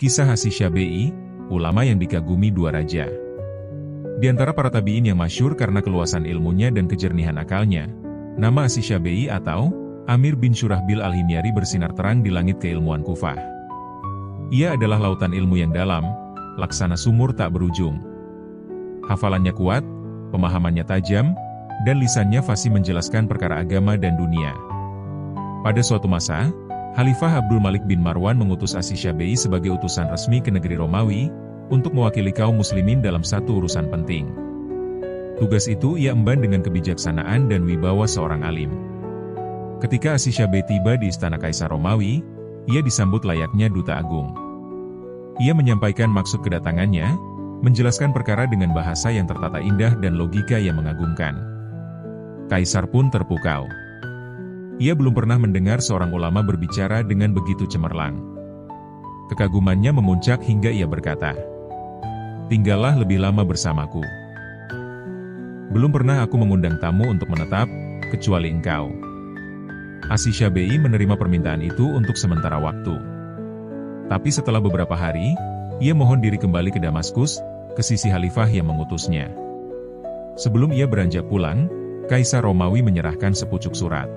Kisah Asy-Syabi'i, ulama yang dikagumi dua raja. Di antara para tabi'in yang masyhur karena keluasan ilmunya dan kejernihan akalnya, nama Asy-Syabi'i atau Amir bin Syurahbil al-Himyari bersinar terang di langit keilmuan Kufah. Ia adalah lautan ilmu yang dalam, laksana sumur tak berujung. Hafalannya kuat, pemahamannya tajam, dan lisannya fasih menjelaskan perkara agama dan dunia. Pada suatu masa, Khalifah Abdul Malik bin Marwan mengutus Asy-Syabi'i sebagai utusan resmi ke negeri Romawi, untuk mewakili kaum muslimin dalam satu urusan penting. Tugas itu ia emban dengan kebijaksanaan dan wibawa seorang alim. Ketika Asy-Syabi'i tiba di istana Kaisar Romawi, ia disambut layaknya duta agung. Ia menyampaikan maksud kedatangannya, menjelaskan perkara dengan bahasa yang tertata indah dan logika yang mengagumkan. Kaisar pun terpukau. Ia belum pernah mendengar seorang ulama berbicara dengan begitu cemerlang. Kekagumannya memuncak hingga ia berkata, "Tinggallah lebih lama bersamaku. Belum pernah aku mengundang tamu untuk menetap, kecuali engkau." Asy-Syabi'i menerima permintaan itu untuk sementara waktu. Tapi setelah beberapa hari, ia mohon diri kembali ke Damaskus, ke sisi Khalifah yang mengutusnya. Sebelum ia beranjak pulang, Kaisar Romawi menyerahkan sepucuk surat.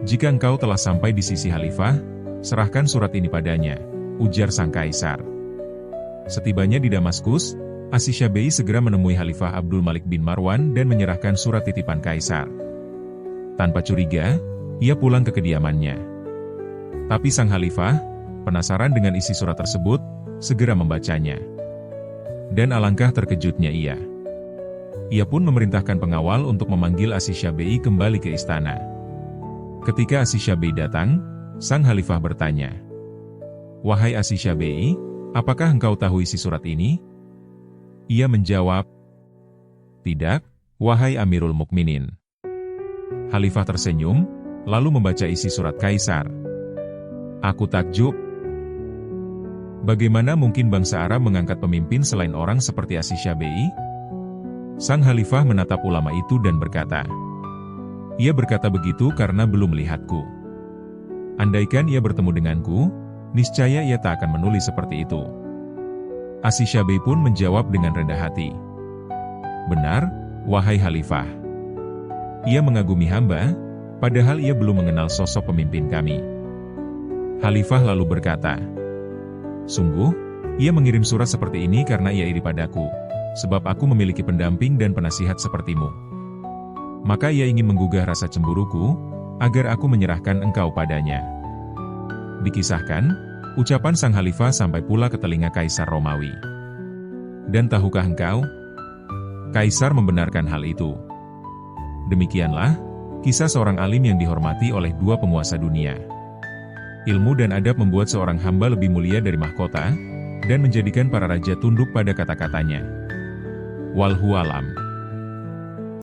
"Jika engkau telah sampai di sisi Khalifah, serahkan surat ini padanya," ujar sang kaisar. Setibanya di Damaskus, Asy-Syabi'i segera menemui Khalifah Abdul Malik bin Marwan dan menyerahkan surat titipan kaisar. Tanpa curiga, ia pulang ke kediamannya. Tapi sang Khalifah, penasaran dengan isi surat tersebut, segera membacanya. Dan alangkah terkejutnya ia. Ia pun memerintahkan pengawal untuk memanggil Asy-Syabi'i kembali ke istana. Ketika Asy-Syabi'i datang, sang Khalifah bertanya, "Wahai Asy-Syabi'i, apakah engkau tahu isi surat ini?" Ia menjawab, "Tidak, wahai Amirul Mukminin." Khalifah tersenyum, lalu membaca isi surat kaisar. "Aku takjub. Bagaimana mungkin bangsa Arab mengangkat pemimpin selain orang seperti Asy-Syabi'i?" Sang Khalifah menatap ulama itu dan berkata, "Ia berkata begitu karena belum melihatku. Andaikan ia bertemu denganku, niscaya ia tak akan menulis seperti itu." Asy-Syabi'i pun menjawab dengan rendah hati, "Benar, wahai Khalifah. Ia mengagumi hamba, padahal ia belum mengenal sosok pemimpin kami." Khalifah lalu berkata, "Sungguh, ia mengirim surat seperti ini karena ia iri padaku, sebab aku memiliki pendamping dan penasihat sepertimu. Maka ia ingin menggugah rasa cemburuku, agar aku menyerahkan engkau padanya." Dikisahkan, ucapan sang Khalifah sampai pula ke telinga Kaisar Romawi. "Dan tahukah engkau?" Kaisar membenarkan hal itu. Demikianlah, kisah seorang alim yang dihormati oleh dua penguasa dunia. Ilmu dan adab membuat seorang hamba lebih mulia dari mahkota, dan menjadikan para raja tunduk pada kata-katanya. Walhu alam.